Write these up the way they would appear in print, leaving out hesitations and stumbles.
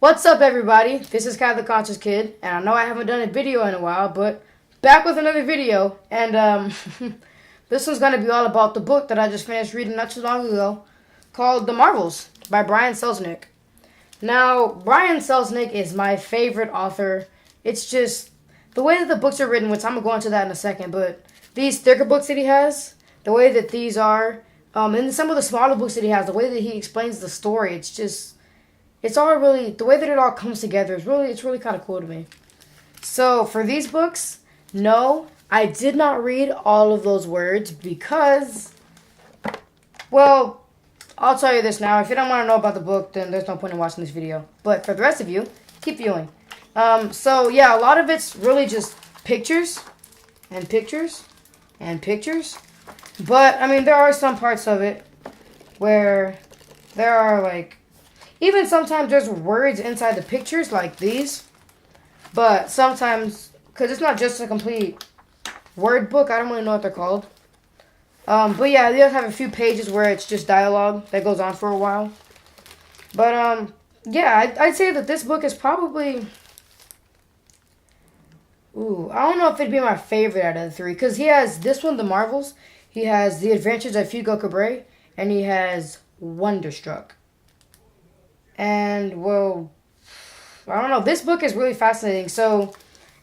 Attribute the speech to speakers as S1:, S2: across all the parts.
S1: What's up, everybody? This is Kai the Conscious Kid, and I know I haven't done a video in a while, but back with another video. And this one's gonna be all about the book that I just finished reading not too long ago, called The Marvels by Brian Selznick. Now, Brian Selznick is my favorite author. It's just the way that the books are written, which I'm gonna go into that in a second. But these thicker books that he has, the way that these are, and some of the smaller books that he has, the way that he explains the story, it's all really, the way that it all comes together it's really kind of cool to me. So for these books, no, I did not read all of those words because, well, I'll tell you this now. If you don't want to know about the book, then there's no point in watching this video. But for the rest of you, keep viewing. So yeah, a lot of it's really just pictures and pictures and pictures. But, I mean, there are some parts of it where there are, like, even sometimes there's words inside the pictures, like these. But sometimes, because it's not just a complete word book, I don't really know what they're called. But yeah, they does have a few pages where it's just dialogue that goes on for a while. But, yeah, I'd say that this book is probably... Ooh, I don't know if it'd be my favorite out of the three. Because he has this one, The Marvels. He has The Adventures of Hugo Cabret. And he has Wonderstruck. And, well, I don't know. This book is really fascinating. So,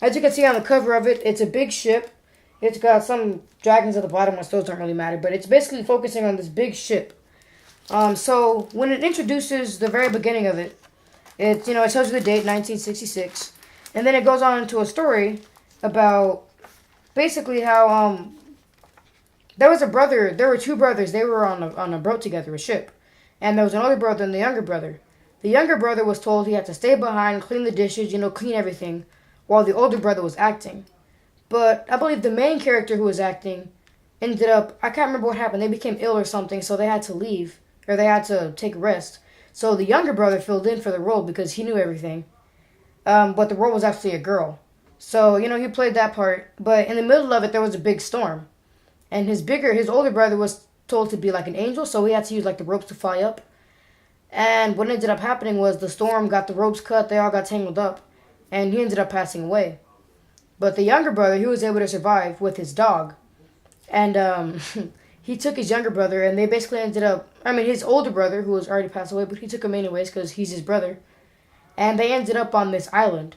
S1: as you can see on the cover of it, it's a big ship. It's got some dragons at the bottom, which those don't really matter. But it's basically focusing on this big ship. So, when it introduces the very beginning of it, it tells you the date, 1966. And then it goes on into a story about basically how there were two brothers. They were on a boat together, a ship. And there was an older brother and the younger brother. The younger brother was told he had to stay behind, clean the dishes, clean everything, while the older brother was acting. But I believe the main character who was acting ended up, I can't remember what happened. They became ill or something, so they had to leave, or they had to take a rest. So the younger brother filled in for the role because he knew everything. But the role was actually a girl. So, he played that part. But in the middle of it, there was a big storm. And his older brother was told to be like an angel, so he had to use like the ropes to fly up. And what ended up happening was the storm got the ropes cut, they all got tangled up, and he ended up passing away. But the younger brother, he was able to survive with his dog. And he took his younger brother, and they basically ended up, his older brother, who was already passed away, but he took him anyways because he's his brother. And they ended up on this island.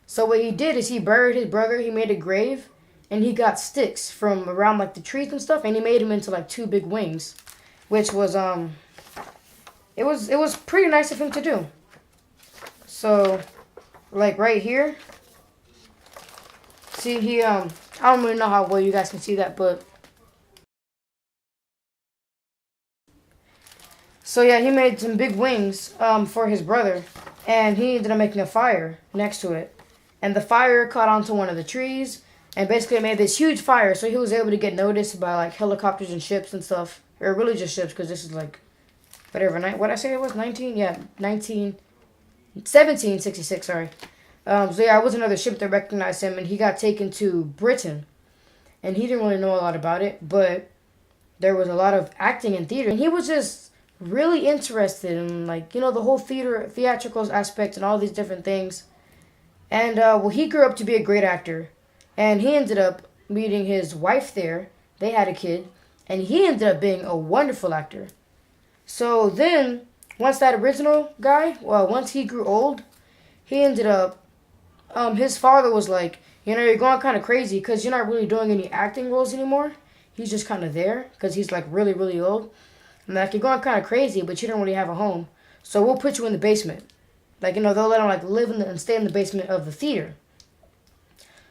S1: So what he did is he buried his brother, he made a grave, and he got sticks from around like the trees and stuff, and he made him into like two big wings, which was it was pretty nice of him to do. So, like right here, see he I don't really know how well you guys can see that, but so yeah, he made some big wings for his brother, and he ended up making a fire next to it, and the fire caught onto one of the trees. And basically it made this huge fire, so he was able to get noticed by, like, helicopters and ships and stuff. Or really just ships, because this is, like, whatever, what I say it was? 1766, sorry. So, yeah, it was another ship that recognized him, and he got taken to Britain. And he didn't really know a lot about it, but there was a lot of acting and theater. And he was just really interested in, like, the whole theatrical aspect and all these different things. And, well, he grew up to be a great actor. And he ended up meeting his wife there. They had a kid. And he ended up being a wonderful actor. So then, once that original guy, once he grew old, he ended up, his father was like, you're going kind of crazy because you're not really doing any acting roles anymore. He's just kind of there because he's like really, really old. And like, you're going kind of crazy, but you don't really have a home. So we'll put you in the basement. Like, they'll let him like live and stay in the basement of the theater.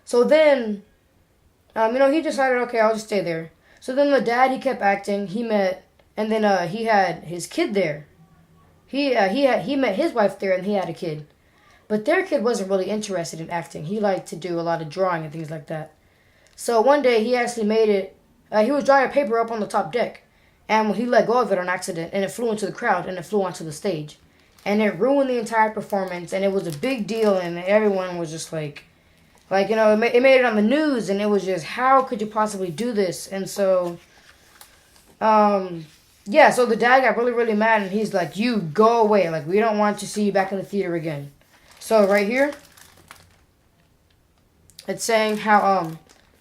S1: So then, he decided, okay, I'll just stay there. So then the dad, he kept acting. He met, and then he had his kid there. He met his wife there, and he had a kid. But their kid wasn't really interested in acting. He liked to do a lot of drawing and things like that. So one day, he actually made it. He was drawing a paper up on the top deck, and he let go of it on accident, and it flew into the crowd, and it flew onto the stage. And it ruined the entire performance, and it was a big deal, and everyone was just like, it made it on the news, and it was just, how could you possibly do this? And so, Yeah, so the dad got really, really mad, and he's like, "You go away. Like, we don't want to see you back in the theater again." So right here, it's saying how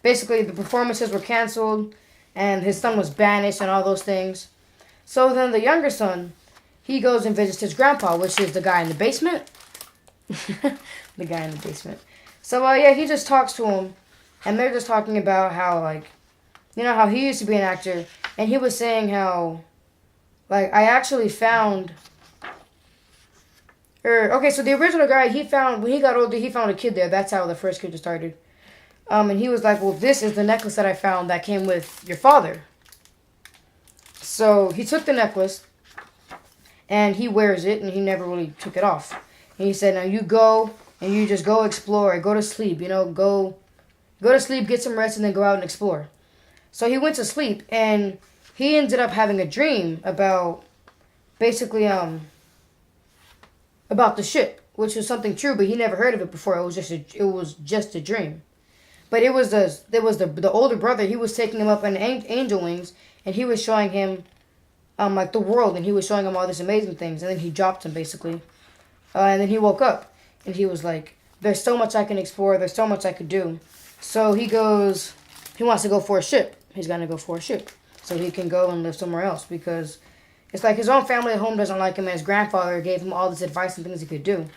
S1: basically the performances were canceled, and his son was banished, and all those things. So then the younger son, he goes and visits his grandpa, which is the guy in the basement. The guy in the basement. So yeah, he just talks to him, and they're just talking about how like, how he used to be an actor, and he was saying how, like, I actually found. Okay, so the original guy, he found, when he got older, he found a kid there. That's how the first kid just started. And he was like, well, this is the necklace that I found that came with your father. So he took the necklace, and he wears it, and he never really took it off. And he said, now you go, and you just go explore, go to sleep, go to sleep, get some rest, and then go out and explore. So he went to sleep, and he ended up having a dream about, basically, about the ship, which was something true, but he never heard of it before. It was just a dream. But it was the older brother. He was taking him up on angel wings, and he was showing him, like the world, and he was showing him all these amazing things. And then he dropped him basically, and then he woke up, and he was like, "There's so much I can explore. There's so much I could do." So he goes. He wants to go for a ship. He's gonna go for a ship, so he can go and live somewhere else because it's like his own family at home doesn't like him, and his grandfather gave him all this advice and things he could do.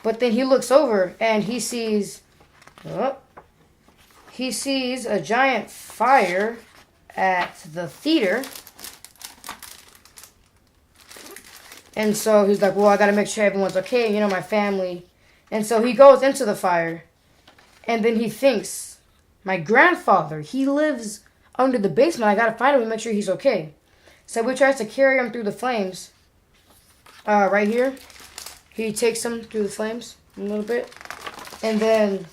S1: But then he looks over and he sees. Oh, he sees a giant fire at the theater. And so he's like, well, I got to make sure everyone's okay, my family. And so he goes into the fire. And then he thinks, my grandfather, he lives under the basement. I got to find him and make sure he's okay. So he tries to carry him through the flames. Right here. He takes him through the flames a little bit. And then...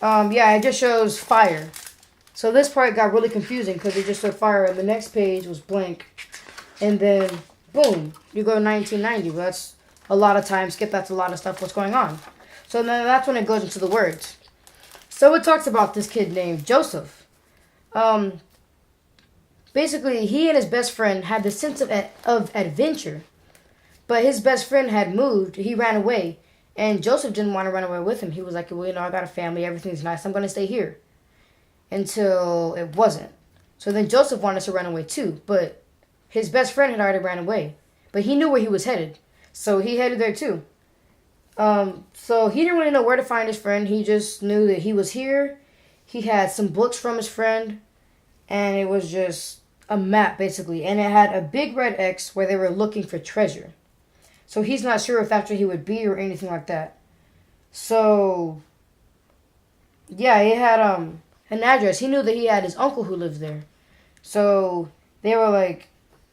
S1: yeah, it just shows fire. So this part got really confusing because it just showed fire, and the next page was blank. And then, boom, you go to 1990. Well, that's a lot of time skip. That's a lot of stuff. What's going on? So then that's when it goes into the words. So it talks about this kid named Joseph. Basically, he and his best friend had the sense of adventure. But his best friend had moved. He ran away. And Joseph didn't want to run away with him. He was like, well, I got a family. Everything's nice. I'm going to stay here. Until it wasn't. So then Joseph wanted to run away too. But his best friend had already ran away. But he knew where he was headed. So he headed there too. So he didn't really know where to find his friend. He just knew that he was here. He had some books from his friend. And it was just a map, basically. And it had a big red X where they were looking for treasure. So he's not sure if that's where he would be or anything like that. So, yeah, it had an address. He knew that he had his uncle who lived there. So they were like,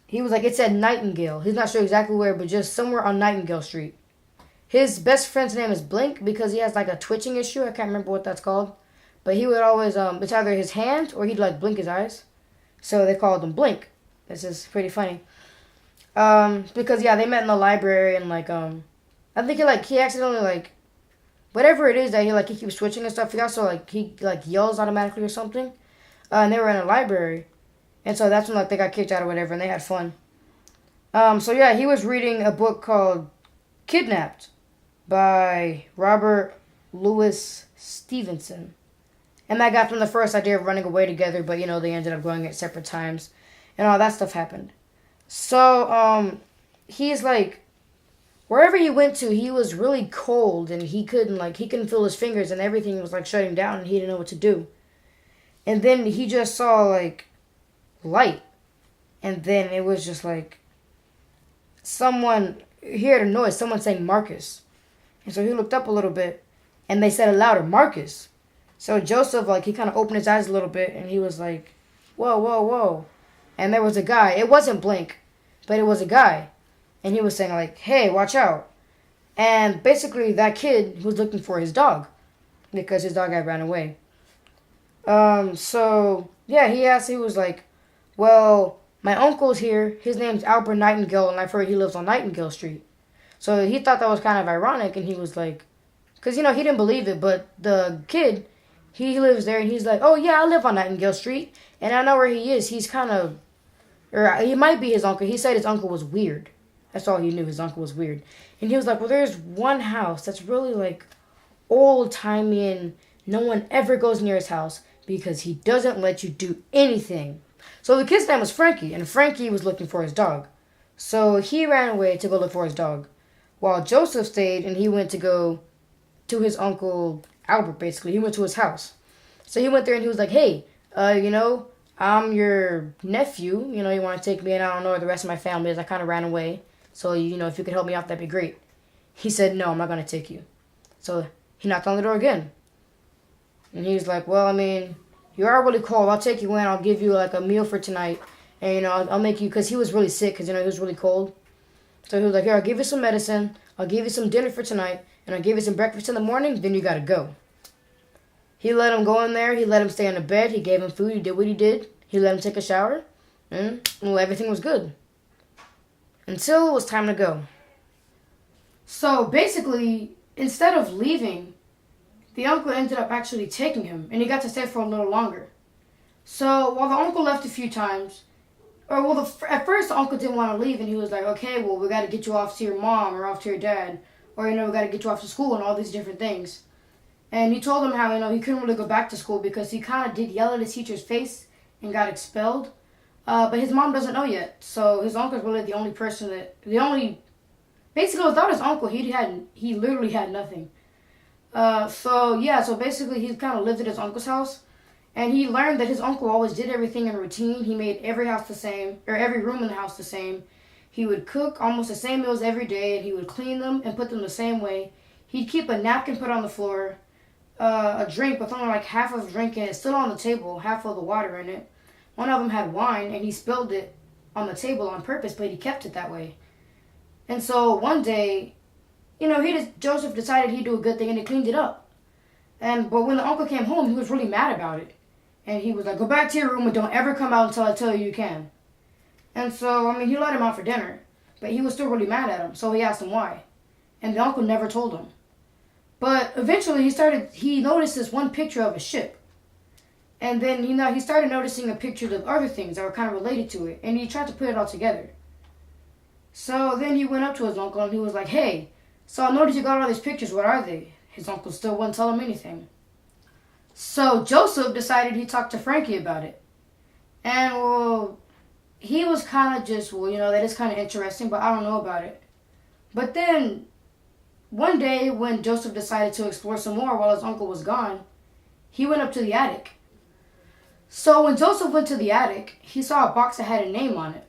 S1: he was like, it said Nightingale. He's not sure exactly where, but just somewhere on Nightingale Street. His best friend's name is Blink because he has like a twitching issue. I can't remember what that's called. But he would always, it's either his hand or he'd like blink his eyes. So they called him Blink. This is pretty funny. Because yeah, they met in the library and like I think he accidentally like whatever it is that he keeps switching and stuff. He also he yells automatically or something. And they were in a library, and so that's when like they got kicked out or whatever, and they had fun. So yeah, he was reading a book called Kidnapped by Robert Louis Stevenson, and that got them the first idea of running away together. But they ended up going at separate times, and all that stuff happened. So, he's like, wherever he went to, he was really cold, and he couldn't feel his fingers, and everything was like shutting down, and he didn't know what to do. And then he just saw like light, and then it was just like he heard a noise, someone saying Marcus. And so he looked up a little bit, and they said it louder, Marcus. So Joseph, he kind of opened his eyes a little bit, and he was like, whoa, whoa, whoa. And there was a guy. It wasn't Blink, but it was a guy. And he was saying, like, hey, watch out. And basically, that kid was looking for his dog because his dog had ran away. So, yeah, he was like, well, my uncle's here. His name's Albert Nightingale, and I've heard he lives on Nightingale Street. So he thought that was kind of ironic, and he was like, because, he didn't believe it, but the kid, he lives there, and he's like, oh, yeah, I live on Nightingale Street, and I know where he is. He's kind of Or he might be his uncle. He said his uncle was weird. That's all he knew. His uncle was weird. And he was like, well, there's one house that's really like old-timey and no one ever goes near his house because he doesn't let you do anything. So the kid's name was Frankie, and Frankie was looking for his dog. So he ran away to go look for his dog. While Joseph stayed and he went to go to his uncle Albert, basically. He went to his house. So he went there and he was like, hey, I'm your nephew. You want to take me and I don't know where the rest of my family is. I kind of ran away. So, if you could help me out, that'd be great. He said, no, I'm not going to take you. So he knocked on the door again. And he was like, well, you are really cold. I'll take you in. I'll give you like a meal for tonight. And, I'll make you, because he was really sick, because, he was really cold. So he was like, here, I'll give you some medicine. I'll give you some dinner for tonight. And I'll give you some breakfast in the morning. Then you got to go. He let him go in there. He let him stay in the bed. He gave him food. He did what he did. He let him take a shower. And, everything was good. Until it was time to go. So basically, instead of leaving, the uncle ended up actually taking him. And he got to stay for a little longer. So while the uncle left a few times, at first the uncle didn't want to leave. And he was like, okay, well, we got to get you off to your mom or off to your dad. Or, we got to get you off to school and all these different things. And he told him how, he couldn't really go back to school because he kind of did yell at his teacher's face and got expelled. But his mom doesn't know yet. So his uncle's really the only person basically without his uncle, he literally had nothing. So basically he kind of lived at his uncle's house. And he learned that his uncle always did everything in routine. He made every house the same, or every room in the house the same. He would cook almost the same meals every day, and he would clean them and put them the same way. He'd keep a napkin put on the floor, a drink with only like half of the drink in it, still on the table, half of the water in it. One of them had wine, and he spilled it on the table on purpose, but he kept it that way. And so one day, Joseph decided he'd do a good thing, and he cleaned it up. But when the uncle came home, he was really mad about it. And he was like, go back to your room and don't ever come out until I tell you you can. And so, he let him out for dinner. But he was still really mad at him, so he asked him why. And the uncle never told him. But eventually he noticed this one picture of a ship. And then, he started noticing a picture of other things that were kind of related to it. And he tried to put it all together. So then he went up to his uncle and he was like, hey, so I noticed you got all these pictures. What are they? His uncle still wouldn't tell him anything. So Joseph decided he'd talk to Frankie about it. And, he was kind of just, that is kind of interesting, but I don't know about it. But then, one day when Joseph decided to explore some more while his uncle was gone, he went up to the attic. So when Joseph went to the attic, he saw a box that had a name on it,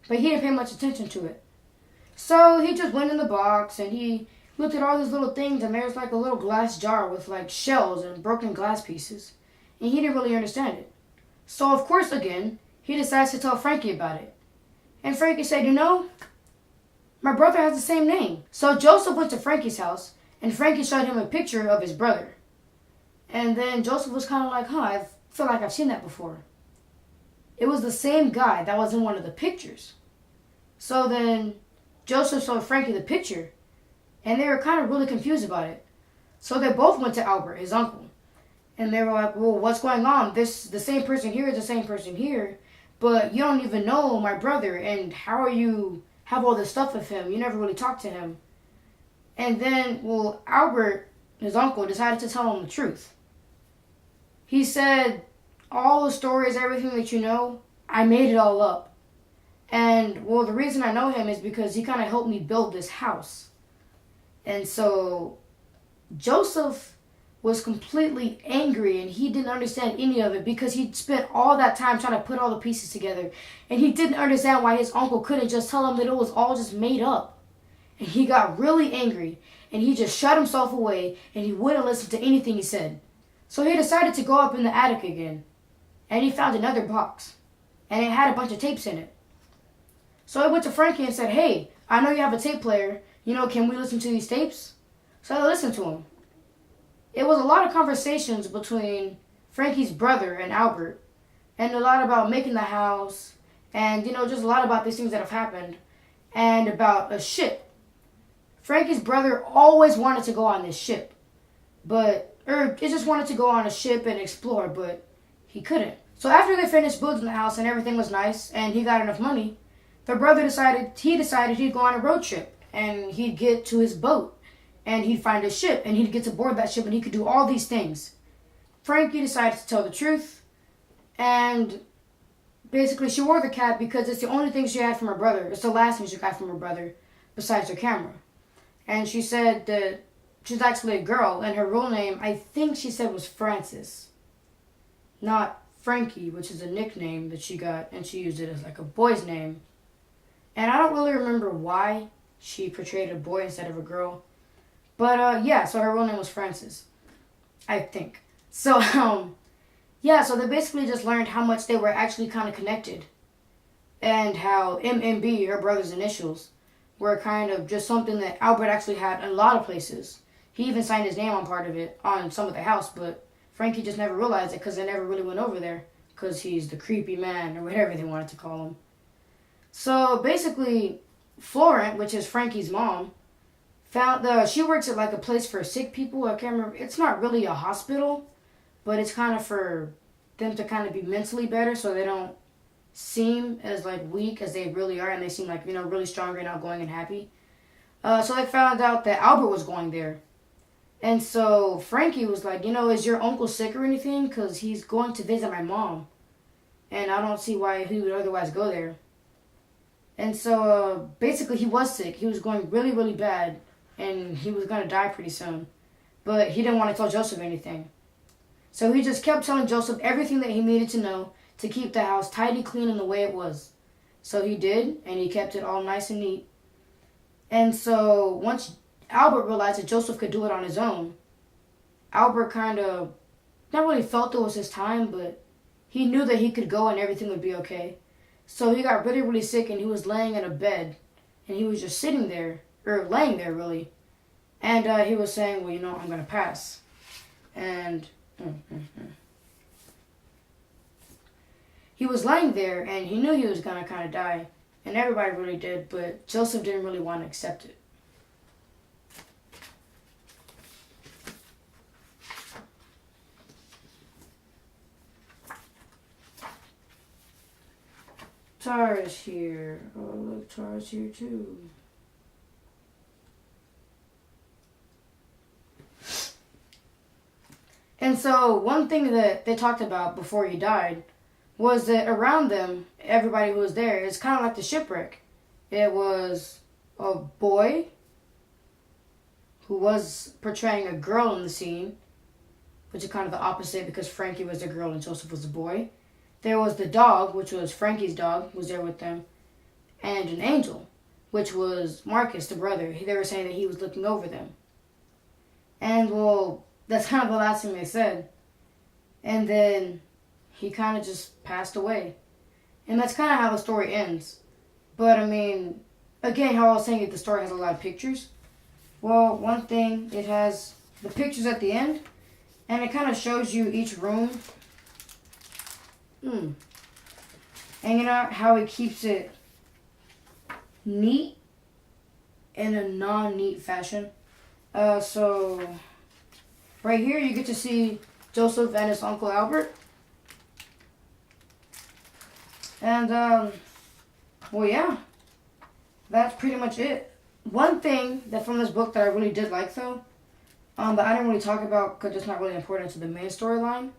S1: but he didn't pay much attention to it. So he just went in the box and he looked at all these little things, and there's like a little glass jar with like shells and broken glass pieces, and he didn't really understand it. So of course, again, he decides to tell Frankie about it. And Frankie said, my brother has the same name. So Joseph went to Frankie's house, and Frankie showed him a picture of his brother. And then Joseph was kind of like, I feel like I've seen that before. It was the same guy that was in one of the pictures. So then Joseph showed Frankie the picture, and they were kind of really confused about it. So they both went to Albert, his uncle. And they were like, well, what's going on? The same person here is the same person here. But you don't even know my brother, and how are you have all this stuff with him? You never really talked to him. And then, Albert, his uncle, decided to tell him the truth. He said, all the stories, everything that you know, I made it all up. And, the reason I know him is because he kind of helped me build this house. And so, Joseph was completely angry, and he didn't understand any of it because he'd spent all that time trying to put all the pieces together, and he didn't understand why his uncle couldn't just tell him that it was all just made up. And he got really angry, and he just shut himself away, and he wouldn't listen to anything he said. So he decided to go up in the attic again, and he found another box, and it had a bunch of tapes in it. So he went to Frankie and said, hey, I know you have a tape player, can we listen to these tapes? So they listened to him. It was a lot of conversations between Frankie's brother and Albert, and a lot about making the house, and, just a lot about these things that have happened, and about a ship. Frankie's brother always wanted to go on this ship, he just wanted to go on a ship and explore, but he couldn't. So after they finished building the house and everything was nice and he got enough money, the brother decided he'd go on a road trip and he'd get to his boat and he'd find a ship and he'd get to board that ship and he could do all these things. Frankie decided to tell the truth, and basically she wore the cap because it's the only thing she had from her brother. It's the last thing she got from her brother besides her camera. And she said that she's actually a girl, and her real name, I think she said, was Frances. Not Frankie, which is a nickname that she got, and she used it as like a boy's name. And I don't really remember why she portrayed a boy instead of a girl. But yeah, so her real name was Frances, I think. So, yeah, so they basically just learned how much they were actually kind of connected. And how MMB, her brother's initials, were kind of just something that Albert actually had in a lot of places. He even signed his name on part of it, on some of the house, but Frankie just never realized it because they never really went over there. Because he's the creepy man, or whatever they wanted to call him. So, basically, Florent, which is Frankie's mom, she works at like a place for sick people. I can't remember. It's not really a hospital, but it's kind of for them to kind of be mentally better so they don't seem as like weak as they really are, and they seem like, really stronger and outgoing and happy. So they found out that Albert was going there. And so Frankie was like, is your uncle sick or anything? Because he's going to visit my mom. And I don't see why he would otherwise go there. And so basically he was sick. He was going really, really bad. And he was going to die pretty soon. But he didn't want to tell Joseph anything. So he just kept telling Joseph everything that he needed to know to keep the house tidy, clean, and the way it was. So he did, and he kept it all nice and neat. And so once Albert realized that Joseph could do it on his own, Albert kind of not really felt it was his time, but he knew that he could go and everything would be okay. So he got really, really sick, and he was laying in a bed, and he was just sitting there, or laying there, really. And he was saying, well, I'm going to pass. And he was laying there, and he knew he was going to kind of die. And everybody really did, but Joseph didn't really want to accept it. Tara's here. Oh, look, Tara's here too. And so one thing that they talked about before he died was that around them, everybody who was there, it's kind of like the shipwreck. It was a boy who was portraying a girl in the scene, which is kind of the opposite because Frankie was the girl and Joseph was the boy. There was the dog, which was Frankie's dog, was there with them, and an angel, which was Marcus, the brother. They were saying that he was looking over them. And, well, that's kind of the last thing they said. And then he kind of just passed away. And that's kind of how the story ends. But, I mean, again, how I was saying that the story has a lot of pictures. Well, one thing, it has the pictures at the end, and it kind of shows you each room. And how it keeps it neat in a non-neat fashion. So right here you get to see Joseph and his uncle Albert. And well, yeah, that's pretty much it. One thing that from this book that I really did like though, that I didn't really talk about because it's not really important to the main storyline,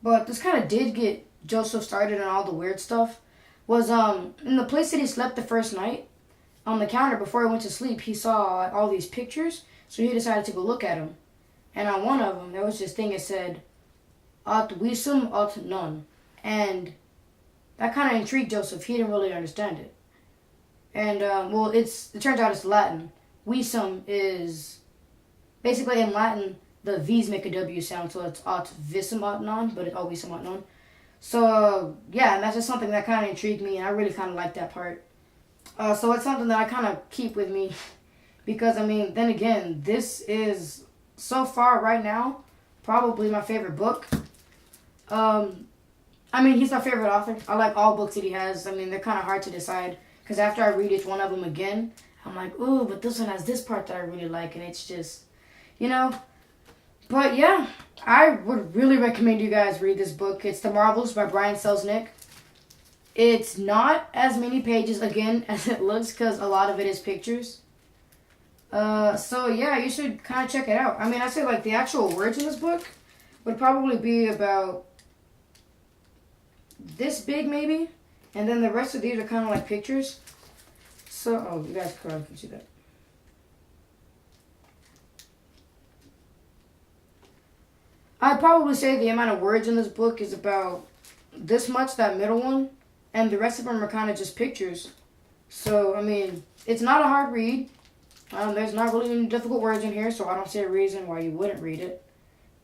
S1: but this kind of did get Joseph started on all the weird stuff, was in the place that he slept the first night, on the counter before he went to sleep, he saw all these pictures, so he decided to go look at them. And on one of them, there was this thing that said, "Aut visum, aut non." And that kind of intrigued Joseph. He didn't really understand it. And, well, it turns out it's Latin. Visum is, basically in Latin, the V's make a W sound, so it's aut visum, aut non, but it's aut visum, aut non. So, yeah, and that's just something that kind of intrigued me, and I really kind of like that part. So it's something that I kind of keep with me, because, I mean, then again, this is, so far right now, probably my favorite book. I mean, he's my favorite author. I like all books that he has. I mean, they're kind of hard to decide, because after I read each one of them again, I'm like, ooh, but this one has this part that I really like, and it's just, But yeah, I would really recommend you guys read this book. It's The Marvels by Brian Selznick. It's not as many pages, again, as it looks because a lot of it is pictures. So yeah, you should kind of check it out. I mean, I say like the actual words in this book would probably be about this big maybe. And then the rest of these are kind of like pictures. So, oh, you guys can see that. I'd probably say the amount of words in this book is about this much, that middle one. And the rest of them are kind of just pictures. So, I mean, it's not a hard read. There's not really any difficult words in here, so I don't see a reason why you wouldn't read it.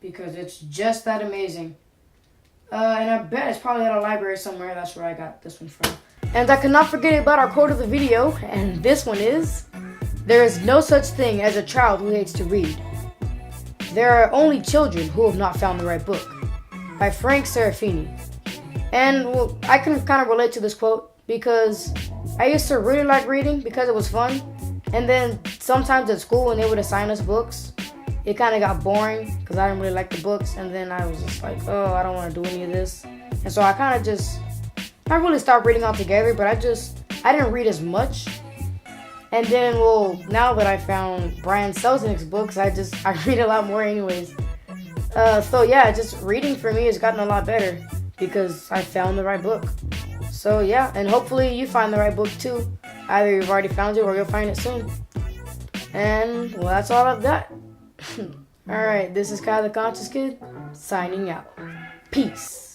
S1: Because it's just that amazing. And I bet it's probably at a library somewhere. That's where I got this one from. And I cannot forget about our quote of the video. And this one is, "There is no such thing as a child who hates to read. There are only children who have not found the right book." By Frank Serafini. And well, I can kind of relate to this quote because I used to really like reading because it was fun. And then sometimes at school when they would assign us books, it kind of got boring because I didn't really like the books. And then I was just like, oh, I don't want to do any of this. And so I kind of just, not really stopped reading altogether, but I didn't read as much. And then, well, now that I found Brian Selznick's books, I read a lot more anyways. So yeah, just reading for me has gotten a lot better because I found the right book. So yeah, and hopefully you find the right book too. Either you've already found it or you'll find it soon. And well, that's all I've got. Alright, this is Kyle the Conscious Kid, signing out. Peace.